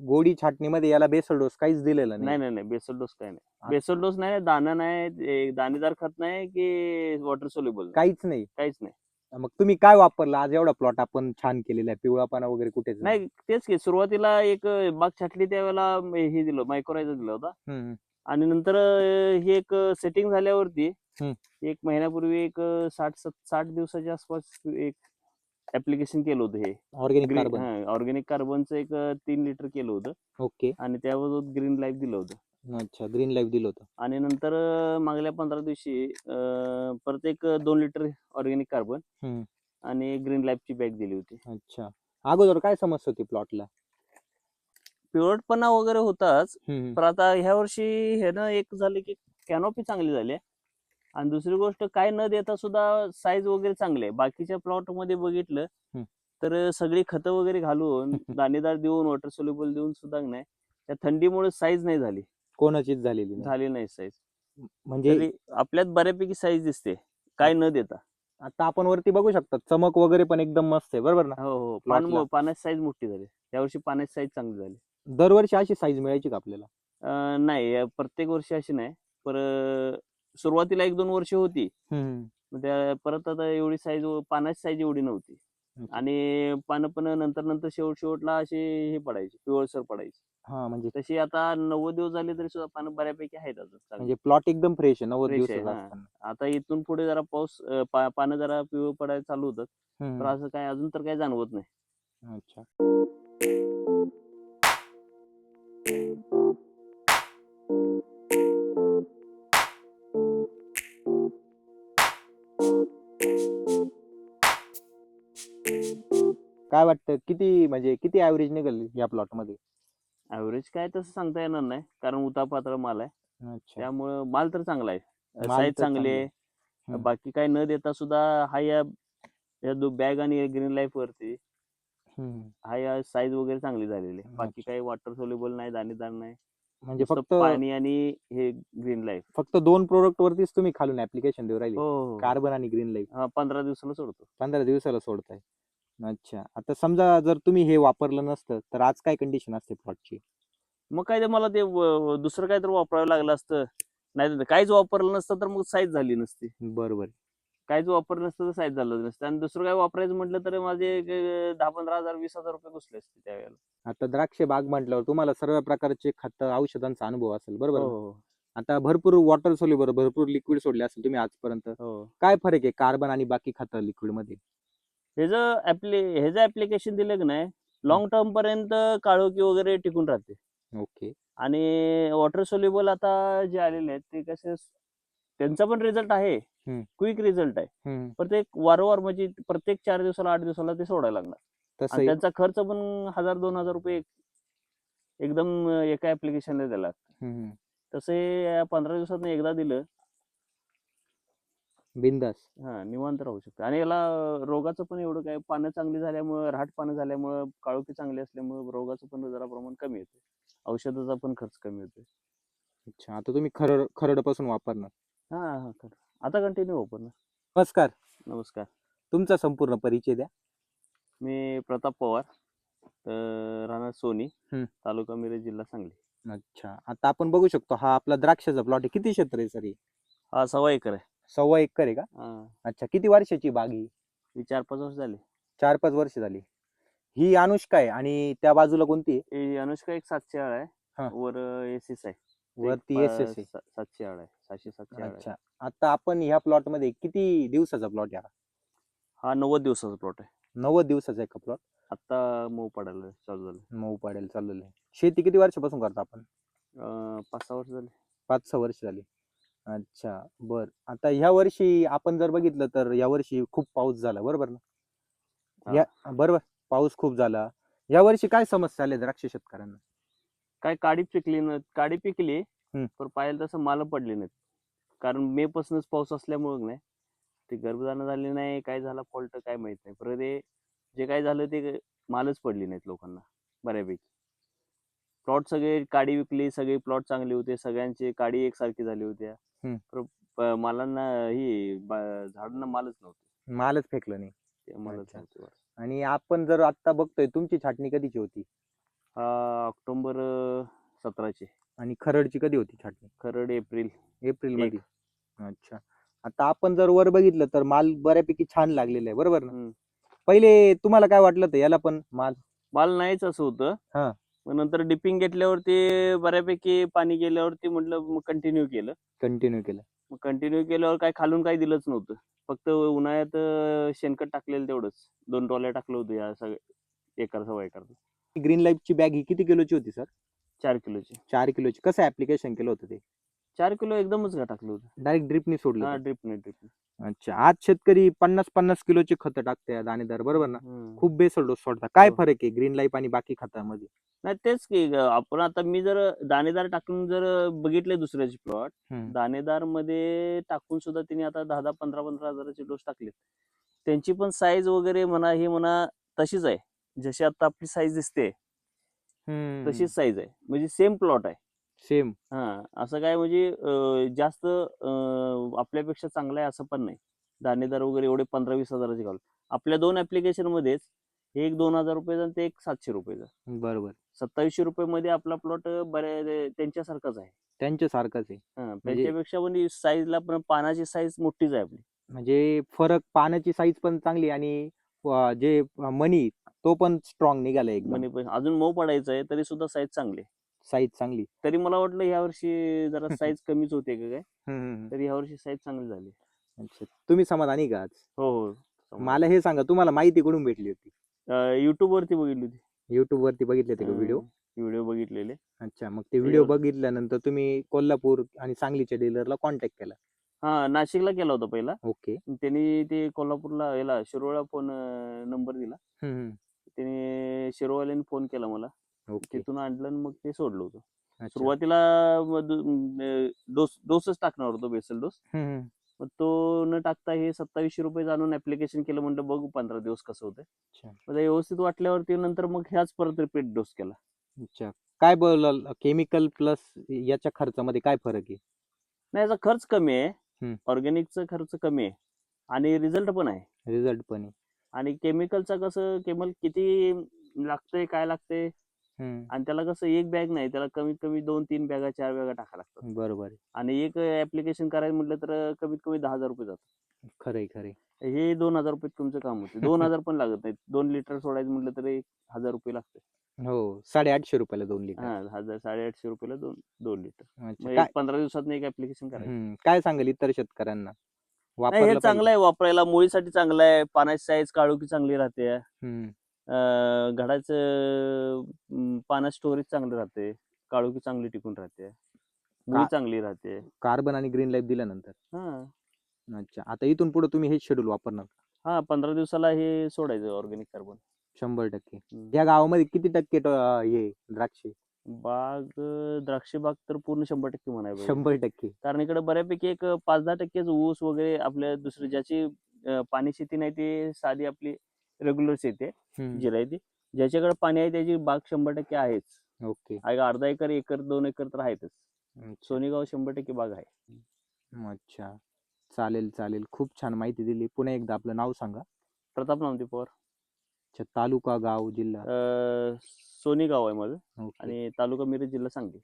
गोडी छाटणीमध्ये याला बेसल डोस काहीच दिलेला नाही नाही. नाही नाही, बेसल डोस काय नाही. बेसल डोस नाही, दाना नाही, दाणेदार खत नाही की वॉटर सोल्युबल काहीच नाही. काहीच नाही. मग तुम्ही काय वापरलं आज एवढा प्लॉट आपण छान केलेला आहे, पिवळापणा वगैरे कुठेच नाही. नाही तेच की सुरुवातीला एक बाग छाटली त्यावेळेला हे दिलं, मायक्रोरायझर दिलं होता. हम्म, आणि नंतर हे एक सेटिंग झाल्यावरती हम्म. एक महिन्यापूर्वी एक 60 दिवसाच्या आसपास एक ऍप्लिकेशन केलं होतं. हे ऑर्गेनिक कार्बन. ऑर्गेनिक कार्बनचं एक 3 लिटर केलं होतं. ओके. आणि त्यावर ग्रीन लाईफ दिलं होतं. अच्छा, ग्रीन लाईफ दिलं होतं. आणि नंतर मागल्या 15 दिवशी परत एक 2 लिटर ऑर्गेनिक कार्बन हम्म. आणि ग्रीन लाईफची बॅग दिली होती. अच्छा, अगोदर काय समस्या होती प्लॉटला? पिवळटपणा वगैरे होताच. हम्म, पण आता ह्या वर्षी हे ना एक झाले की कॅनोपी चांगली झाली आहे. आणि दुसरी गोष्ट काय न देता सुद्धा साईज वगैरे चांगली आहे. बाकीच्या प्लॉट मध्ये बघितलं हम्म. तर सगळी खतं वगैरे घालून दाणेदार देऊन वॉटर सोल्युबल देऊन सुद्धा नाही, त्या थंडीमुळे साईज नाही झाली. कोणाचीच झालेली नाही. झाली नाही साईज. म्हणजे तरी आपल्यात बऱ्यापैकी साईज दिसते काय न देता. आता आपण वरती बघू शकता, चमक वगैरे पण एकदम मस्त आहे, बरोबर ना? हो हो, प्लॉटला पानाची साईज मोठी झाली. यावर्षी पानाची साईज चांगली झाली. दरवर्षी अशी साईज मिळायची का आपल्याला? नाही, प्रत्येक वर्षी अशी नाही. पर सुरुवातीला 1-2 वर्ष होती. मग त्या परत आता एवढी साईज, पानाची साईज एवढी नव्हती. अच्छा. आणि पानं पण नंतर शेवटला अशी हे पडायची, पिवळसर पडायची. हा, म्हणजे तशी आता 90 दिवस झाले तरी सुद्धा पानं बऱ्यापैकी आहेत अजून चांगली. म्हणजे प्लॉट एकदम फ्रेश आहे 90 फ्रेश आहे. दिवसाचा हा, असताना. आता इथून पुढे जरा पाऊस पानं जरा पिवळ पडायला चालू होतात. तर असं काय अजून तर काय जाणवत नाही. अच्छा. काय वाटतं, किती म्हणजे किती ऍव्हरेज निघाल या प्लॉट मध्ये? ऍव्हरेज काय तसं सांगता येणार नाही, कारण उतापात्र माल आहे. अच्छा, त्यामुळं माल तर चांगला आहे, माल साईज तर चांगली चांगला आहे. आहे. बाकी काय न देता सुद्धा हा या बॅग आणि ग्रीन लाईफ वरती हा या साईज वगैरे चांगली झालेली आहे. बाकी अच्छा. काही वॉटर सोल्युबल नाही, दाणेदार नाही, म्हणजे नुसतं पाणी आणि हे ग्रीन लाईफ. फक्त 2 प्रोडक्ट वरतीच तुम्ही खालून ऍप्लिकेशन देऊ राहिले, हो हो कार्बन आणि ग्रीन लाईफ. हो. 15 दिवसाला सोडतो. 15 दिवसाला सोडताय. अच्छा, आता समजा जर तुम्ही हे वापरलं नसतं तर आज काय कंडिशन असते प्लॉटची? मग काय ते मला ते दुसरं काय तर वापरावं लागलं असतं. नाही तर काहीच वापरलं नसतं तर मग साईज झाली नसती. बरोबर. काहीच वापरलं नसतं तर साईज झालं नसतं. आणि दुसरं काय वापरायचं म्हटलं तर माझे 10-15 हजार 20,000 रुपये घुसले असते त्यावेळेला. आता द्राक्ष बाग म्हटल्यावर तुम्हाला सर्व प्रकारचे खत औषधांचा अनुभव असेल, बरोबर हो ना? हो आता भरपूर वॉटर सोल्युबल भरपूर लिक्विड सोडले असेल तुम्ही आजपर्यंत. हो. काय फरक आहे कार्बन आणि बाकी खत लिक्विड मध्ये? ह्याचं ऍप्लिकेशन दिलं की नाही, लॉंग टर्म पर्यंत काळोखी वगैरे टिकून राहते. ओके. आणि वॉटर सोल्युबल आता जे आलेले आहेत ते कसे, त्यांचा पण रिझल्ट आहे, हम्म. क्विक रिझल्ट आहे. पण ते वारंवार म्हणजे प्रत्येक 4 दिवसाला 8 दिवसाला ते सोडायला लागणार. तसं आणि त्यांचा खर्च पण 1,000-2,000 रुपये एकदम एका ऍप्लिकेशनला द्यायला लागतं. तसे 15 दिवसात एकदा दिलं, बिंदास. हा, निवांत राहू शकतं. आणि याला रोगाचं पण एवढं काय, पानं चांगली झाल्यामुळं, रहाट पानं झाल्यामुळं, काळोखी चांगली असल्यामुळं रोगाचं पण जरा प्रमाण कमी येते. औषधाचा पण खर्च कमी होतोय. अच्छा, आता तुम्ही खरड पासून वापरणार? हा हा, खरं. आता कंटिन्यू वापरणार. नमस्कार, नमस्कार. तुमचा संपूर्ण परिचय द्या. मी प्रताप पवार, राहणार सोनी, हम्म. तालुका मिरज, जिल्हा सांगली. अच्छा, आता आपण बघू शकतो हा आपला द्राक्षाचा प्लॉट आहे. किती क्षेत्र आहे सर? हा 1.25 एकर आहे. 1.25 एकर आहे का? हा. अच्छा, किती वर्षाची बाग ही? ही 4-5 वर्ष झाली. 4-5 वर्ष झाली. ही अनुष्का आहे आणि त्या बाजूला कोणती आहे? ही अनुष्का एक 700 आळ आहे. हा. वर एस आहे. वरती SS आहे. 700 आळ आहे, 600-700 आळ आहे. अच्छा, आता आपण ह्या प्लॉट मध्ये किती दिवसाचा प्लॉट आहे? हा 90 दिवसाचा प्लॉट आहे. 90 दिवसाचा आहे का प्लॉट? आता मऊ पडायला चालू झालं. मऊ पडेल चाललेलं आहे. शेती किती वर्षापासून करतो आपण? 5-6 वर्ष झाले. 5-6 वर्ष झाली. अच्छा, बर. आता ह्या वर्षी आपण जर बघितलं तर या वर्षी खूप पाऊस झाला, बरोबर ना? हा. या बरोबर, पाऊस खूप झाला. या वर्षी काय समस्या आल्या द्राक्ष शेतकऱ्यांना? काय काडी पिकली, पण पाहिलं तसं माल पडली नाहीत. कारण मे पासूनच पाऊस असल्यामुळे नाही, ते गर्भधारणा झाली नाही, काय झाला फॉल्ट काय माहित नाही. परत जे काय झालं ते मालच पडली नाहीत लोकांना बऱ्यापैकी. प्लॉट सगळे काडी विकली, सगळे प्लॉट चांगले होते, सगळ्यांची काडी एकसारखी झाली होत्या. मालांना झाडांना मालच नव्हते. मालच फेकलं नाही. ते मालच अच्छा. नव्हते. आणि आपण जर आता बघतोय, तुमची छाटणी कधीची होती? ऑक्टोबर 17ची. आणि खरडची कधी होती छाटणी? खरड एप्रिल. एप्रिल मध्ये. अच्छा. आता आपण जर वर बघितलं तर माल बऱ्यापैकी छान लागलेला आहे, बरोबर ना? हम्म. पहिले तुम्हाला काय वाटलं होतं याला पण माल? माल नाहीच असं होतं. हा. मग नंतर डिपिंग घेतल्यावरती बऱ्यापैकी पाणी गेल्यावरती म्हटलं मग कंटिन्यू केलं. कंटिन्यू केलं. मग कंटिन्यू केल्यावर काय खालून काही दिलंच नव्हतं. फक्त उन्हाळ्यात शेणखत टाकलेलं तेवढंच. 2 ट्रॉल्या टाकलं होतं या सगळ्या एकर सव्वा एकरचं. ग्रीन लाईफची बॅग ही किती किलोची होती सर? 4 किलोची. 4 किलोची. कसं ऍप्लिकेशन केलं होतं ते? 4 किलो एकदमच टाकलं होतं. डायरेक्ट ड्रिपनी सोडलं हा, होतं? ड्रिपने. अच्छा. आज शेतकरी 50-50 किलोची खतं टाकते दाणेदार, बरोबर ना? हम्म. खूप बेसल डोस सोडतात. काय हो. फरक आहे ग्रीन लाईफ आणि बाकी खतामध्ये? नाही तेच की आपण आता मी जर दाणेदार टाकून जर बघितले दुसऱ्याचे प्लॉट, हम्म. दाणेदार मध्ये टाकून सुद्धा तिने आता 10-10, 15-15 हजाराचे डोस टाकले. त्यांची पण साईज वगैरे म्हणा हे म्हणा तशीच आहे. जशी आता आपली साईज दिसते तशीच साईज आहे. म्हणजे सेम प्लॉट आहे. सेम. हा, असं काय म्हणजे जास्त आपल्यापेक्षा चांगलं आहे असं पण नाही. दाणेदार वगैरे एवढे 15-20 हजाराचे घालून आपल्या 2 ऍप्लिकेशन मध्येच एक 2,000 रुपयाचा आणि ते एक 700 रुपयाचा. बरोबर. 2700 रुपये मध्ये आपला प्लॉट बऱ्या त्यांच्यासारखाच आहे. त्यांच्यासारखंच आहे. हा, म्हणजे त्यांच्यापेक्षा म्हणजे साईजला पण पानाची साईज मोठीच आहे आपली. म्हणजे फरक, पानाची साईज पण चांगली आणि जे मनी तो पण स्ट्रॉंग निघाला एकदम. म्हणजे पण अजून मऊ पडायचं आहे तरी सुद्धा साईज चांगली आहे. साईज चांगली. तरी मला वाटलं ह्या वर्षी जरा साईज कमीच होते का काय, हम्म. तरी ह्या वर्षी साईज चांगली झाली. अच्छा. तुम्ही समाधानी का आज? हो हो. मला हे सांगा, तुम्हाला माहिती कुठून भेटली होती? युट्यूब वरती बघितली होती. युट्यूब वरती बघितले होते का व्हिडिओ? व्हिडिओ बघितलेले. अच्छा. मग ते व्हिडिओ बघितल्यानंतर तुम्ही कोल्हापूर आणि सांगलीच्या डीलरला कॉन्टॅक्ट केला? हा, नाशिकला केला होता पहिला. ओके. त्यांनी ते कोल्हापूरला याला शिरोळला फोन नंबर दिला. त्याने शिरोवाल्याने फोन केला मला. ओके. तिथून आणलं आणि मग ते सोडलं होतं. अच्छा. सुरुवातीला डोसच टाकणार होतो, बेसल डोस. मग तो न टाकता हे 2700 रुपये आणून ऍप्लिकेशन केलं. म्हणलं बघू 15 दिवस कसं होतंय. अच्छा. मग व्यवस्थित वाटल्यावरती नंतर मग ह्याच परत रिपीट डोस केला. अच्छा. काय बोलाल, केमिकल प्लस याच्या खर्चामध्ये काय फरक आहे? नाही, याचा खर्च कमी आहे. हम्म. ऑर्गॅनिकचा खर्च कमी आहे आणि रिझल्ट पण आहे. रिझल्ट पण आहे. आणि केमिकलचा कसं केमिकल किती लागतंय काय लागतंय, आणि त्याला कसं एक बॅग नाही, त्याला कमीत कमी 2-3 बॅगा 4 बॅगा टाकायला लागतात. बरोबर आहे. आणि एक ऍप्लिकेशन करायचं म्हटलं तर कमीत कमी 10,000 रुपये जातात. खरंय. हे 2,000 रुपये तुमचं काम होते. 2,000 पण लागत नाहीत. 2 लिटर सोडायचं म्हटलं तर 1,000 रुपये लागते. हो. 850 रुपयाला 2 लिटर. हा, 1,000-850 रुपयाला 2 लिटर. अच्छा. मग 15 दिवसात एक ऍप्लिकेशन करायचं. काय सांगाल इतर शेतकऱ्यांना? नाही, हे वापरलं चांगलं आहे वापरायला. मुळीसाठी चांगलं आहे. पानाची साईज काळोखी चांगली राहते. घडाचं पाना स्टोरेज चांगलं राहते. काळोखी चांगली टिकून राहते. मुळी चांगली राहते. कार्बन आणि ग्रीन लाईफ दिल्यानंतर. हा. अच्छा. आता इथून पुढे तुम्ही हेच शेड्यूल वापरणार? हा, 15 दिवसाला हे सोडायचं ऑर्गॅनिक कार्बन. 100%. या गावामध्ये किती टक्के हे द्राक्षे? द्राक्ष बाग तर पूर्ण 100% म्हणायला पाहिजे. 100%. कारण इकडे बऱ्यापैकी एक 5-10% ऊस वगैरे आपल्या दुसरी ज्याची पाणी शेती नाही, ती साधी आपली रेग्युलर शेती आहे, जिरायती. ज्याच्याकडे पाणी आहे त्याची बाग 100% आहेच. ओके. अर्धा एकर 2 एकर तर आहेतच. सोनेगाव 100% बाग आहे. अच्छा. चालेल. खूप छान माहिती दिली. पुन्हा एकदा आपलं नाव सांगा. प्रताप नामदेव पवार. अच्छा. तालुका, गाव, जिल्हा? सोनेगाव आहे माझं. ओके. आणि तालुका मिरज, जिल्हा सांगली.